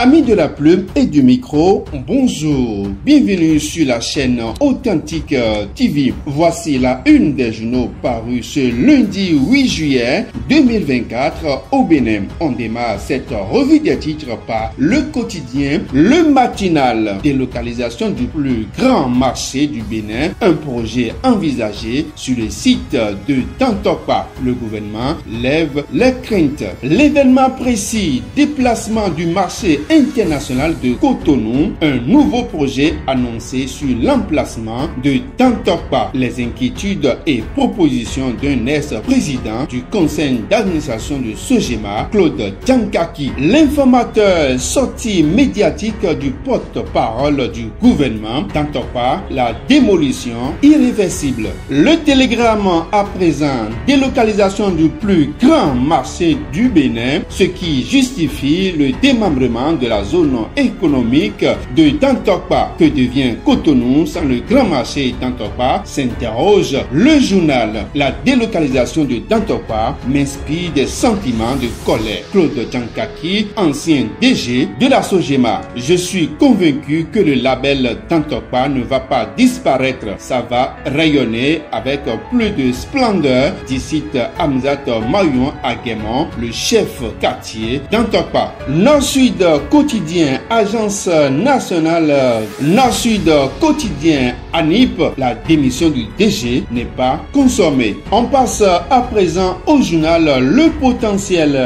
Amis de la plume et du micro, bonjour, bienvenue sur la chaîne Authentique TV. Voici la une des journaux parus ce lundi 8 juillet 2024 au Bénin. On démarre cette revue des titres par le quotidien Le Matinal. Délocalisation du plus grand marché du Bénin, un projet envisagé sur le site de Tantokpa. Le gouvernement lève les craintes. L'événement précis, déplacement du marché international de Cotonou, un nouveau projet annoncé sur l'emplacement de Tantokpa. Les inquiétudes et propositions d'un ex-président du conseil d'administration de Sogema, Claude Djankaki. L'informateur sorti médiatique du porte-parole du gouvernement. Tantokpa, la démolition irréversible. Le télégramme à présent, délocalisation du plus grand marché du Bénin, ce qui justifie le démembrement de la zone économique de Tantokpa. Que devient Cotonou sans le grand marché Tantokpa, s'interroge le journal. La délocalisation de Tantokpa m'inspire des sentiments de colère. Claude Djankaki, ancien DG de la Sogema. Je suis convaincu que le label Tantokpa ne va pas disparaître. Ça va rayonner avec plus de splendeur, d'ici Hamzat Mayon Aguemon, le chef quartier Tantokpa. Nord-Sud quotidien, agence nationale Nord-Sud quotidien ANIP, la démission du DG n'est pas consommée. On passe à présent au journal Le Potentiel.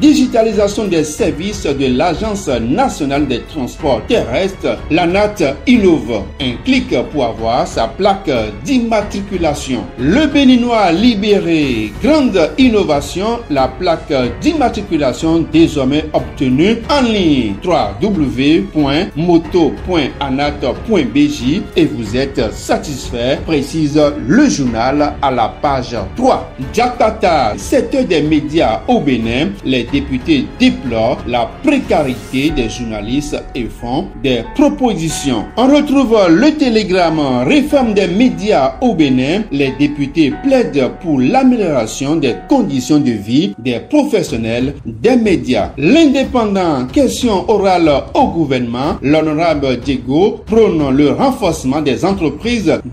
Digitalisation des services de l'Agence nationale des transports terrestres, l'ANAT innove. Un clic pour avoir sa plaque d'immatriculation. Le Béninois libéré, grande innovation, la plaque d'immatriculation désormais obtenue en ligne. www.moto.anat.bj et vous êtes satisfait, précise le journal à la page 3. Jakarta, secteur des médias au Bénin, les députés déplorent la précarité des journalistes et font des propositions. On retrouve le télégramme réforme des médias au Bénin. Les députés plaident pour l'amélioration des conditions de vie des professionnels des médias. L'indépendant, question orale au gouvernement. L'honorable Diego prône le renforcement des entreprises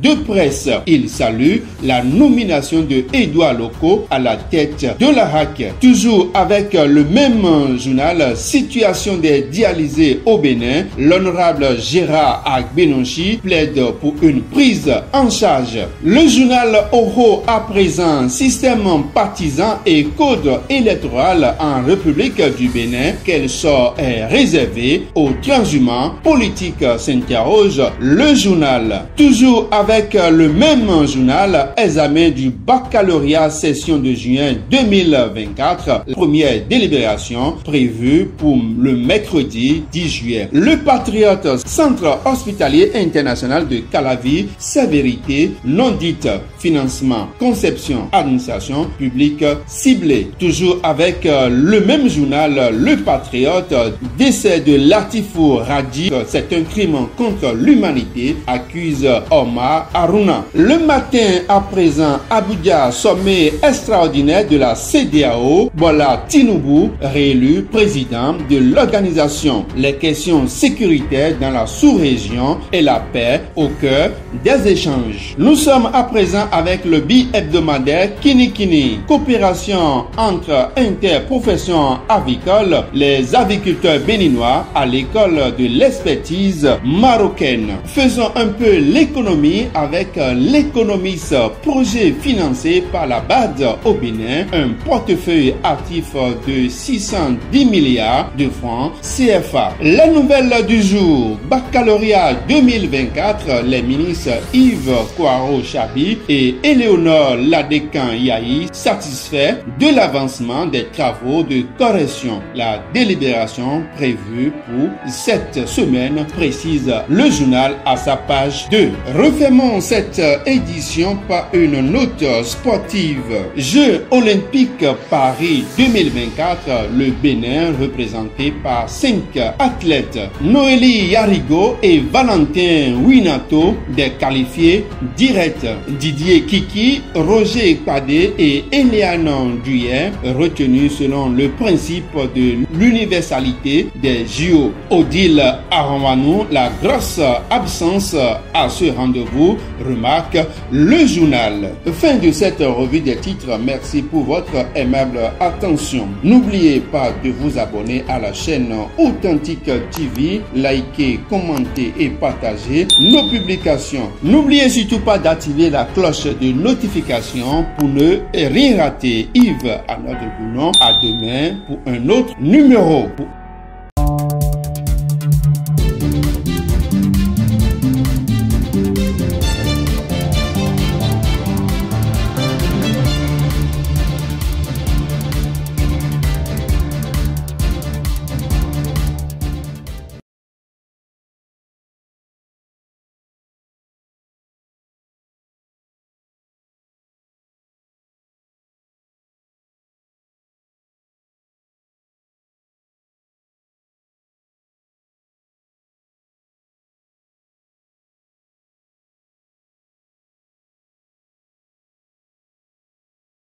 de presse. Il salue la nomination de Edouard Loko à la tête de la HAC. Toujours avec le même journal, situation des dialysés au Bénin. L'honorable Gérard Agbenonchi plaide pour une prise en charge. Le journal Oro à présent, système partisan et code électoral en République du Bénin. Quel sort est réservé aux transhumants politiques, s'interroge le journal. Toujours avec le même journal, examen du baccalauréat session de juin 2024, première délibération prévue pour le mercredi 10 juillet. Le Patriote, centre hospitalier international de Calavi, sévérité non dite, financement, conception, administration publique ciblée. Toujours avec le même journal, Le Patriote, décès de Latifou Radi, c'est un crime contre l'humanité, accuse Omar Aruna. Le matin à présent, Abuja, sommet extraordinaire de la CEDEAO, Bola Tinubu, réélu président de l'organisation. Les questions sécuritaires dans la sous-région et la paix au cœur des échanges. Nous sommes à présent avec le bi-hebdomadaire Kini Kini, coopération entre interprofessions avicoles, les aviculteurs béninois à l'école de l'expertise marocaine. Faisons un peu l'économie avec l'économiste, projet financé par la BAD au Bénin, un portefeuille actif de 610 milliards de francs CFA. La nouvelle du jour, baccalauréat 2024, les ministres Yves Kouaro Chabi et Éléonore Ladécan Yahi satisfaits de l'avancement des travaux de correction. La délibération prévue pour cette semaine, précise le journal à sa page 2. Jeux. Refermons cette édition par une note sportive. Jeux olympiques Paris 2024, le Bénin représenté par 5 athlètes. Noélie Yarigo et Valentin Winato, des qualifiés directs. Didier Kiki, Roger Kpadé et Eliane Duyer, retenus selon le principe de l'universalité des JO. Odile Aranwanou, la grosse absence à ce rendez-vous, remarque le journal. Fin de cette revue des titres. Merci pour votre aimable attention. N'oubliez pas de vous abonner à la chaîne Authentique TV, likez, commentez et partagez nos publications. N'oubliez surtout pas d'activer la cloche de notification pour ne rien rater. Yves Anodebounon, à demain pour un autre numéro.